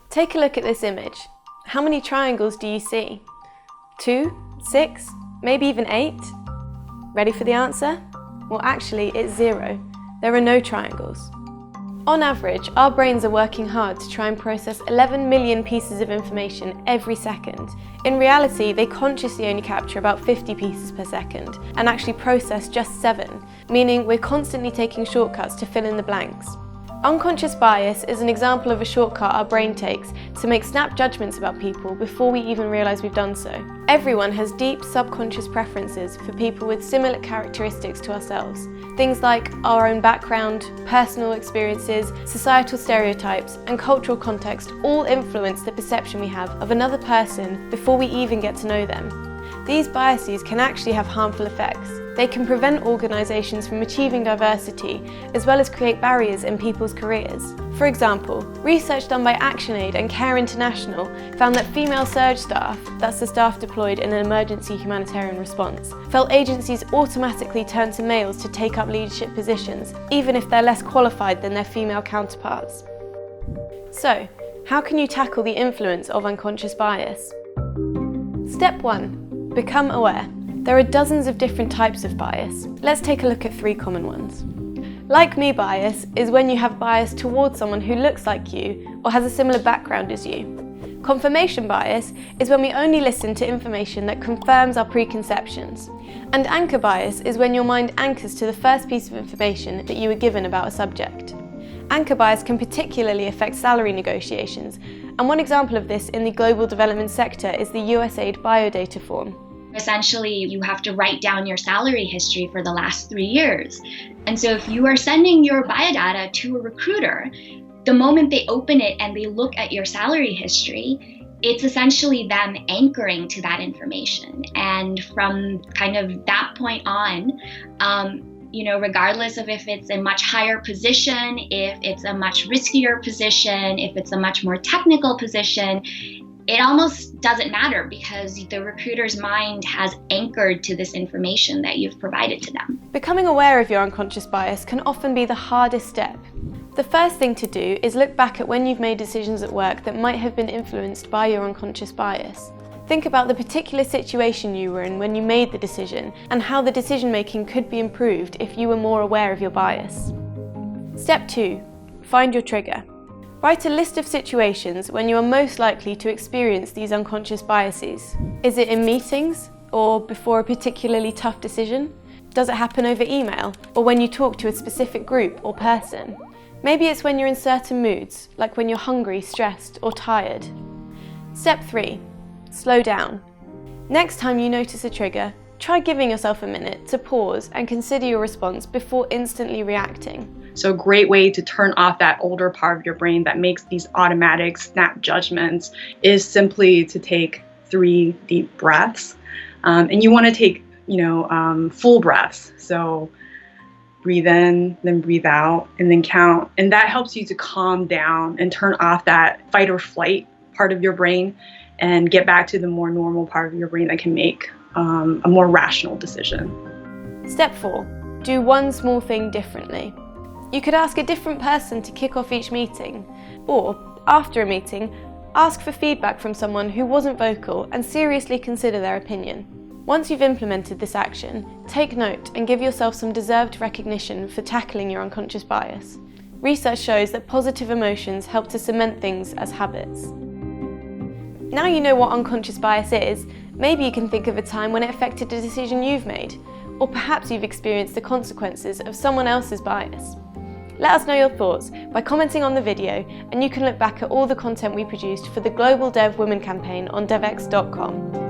Take a look at this image. How many triangles do you see? 2, 6, maybe even 8? Ready for the answer? Well, actually, it's 0. There are no triangles. On average, our brains are working hard to try and process 11 million pieces of information every second. In reality, they consciously only capture about 50 pieces per second and actually process just 7, meaning we're constantly taking shortcuts to fill in the blanks. Unconscious bias is an example of a shortcut our brain takes to make snap judgments about people before we even realise we've done so. Everyone has deep subconscious preferences for people with similar characteristics to ourselves. Things like our own background, personal experiences, societal stereotypes, and cultural context all influence the perception we have of another person before we even get to know them. These biases can actually have harmful effects. They can prevent organisations from achieving diversity, as well as create barriers in people's careers. For example, research done by ActionAid and Care International found that female surge staff, that's the staff deployed in an emergency humanitarian response, felt agencies automatically turn to males to take up leadership positions, even if they're less qualified than their female counterparts. So, how can you tackle the influence of unconscious bias? Step 1. Become aware. There are dozens of different types of bias. Let's take a look at 3 common ones. Like me bias is when you have bias towards someone who looks like you or has a similar background as you. Confirmation bias is when we only listen to information that confirms our preconceptions. And anchor bias is when your mind anchors to the first piece of information that you were given about a subject. Anchor bias can particularly affect salary negotiations, and one example of this in the global development sector is the USAID biodata form. Essentially, you have to write down your salary history for the last 3 years. And so if you are sending your biodata to a recruiter, the moment they open it and they look at your salary history, it's essentially them anchoring to that information. And from kind of that point on, regardless of if it's a much higher position, if it's a much riskier position, if it's a much more technical position, it almost doesn't matter because the recruiter's mind has anchored to this information that you've provided to them. Becoming aware of your unconscious bias can often be the hardest step. The first thing to do is look back at when you've made decisions at work that might have been influenced by your unconscious bias. Think about the particular situation you were in when you made the decision and how the decision making could be improved if you were more aware of your bias. Step 2. Find your trigger. Write a list of situations when you are most likely to experience these unconscious biases. Is it in meetings or before a particularly tough decision? Does it happen over email or when you talk to a specific group or person? Maybe it's when you're in certain moods, like when you're hungry, stressed, or tired. Step 3. Slow down. Next time you notice a trigger, try giving yourself a minute to pause and consider your response before instantly reacting. So a great way to turn off that older part of your brain that makes these automatic snap judgments is simply to take 3 deep breaths. And you want to take, full breaths. So breathe in, then breathe out, and then count. And that helps you to calm down and turn off that fight or flight part of your brain and get back to the more normal part of your brain that can make a more rational decision. Step 4. Do one small thing differently. You could ask a different person to kick off each meeting, or, after a meeting, ask for feedback from someone who wasn't vocal and seriously consider their opinion. Once you've implemented this action, take note and give yourself some deserved recognition for tackling your unconscious bias. Research shows that positive emotions help to cement things as habits. Now you know what unconscious bias is, maybe you can think of a time when it affected a decision you've made, or perhaps you've experienced the consequences of someone else's bias. Let us know your thoughts by commenting on the video, and you can look back at all the content we produced for the Global Dev Women campaign on devx.com.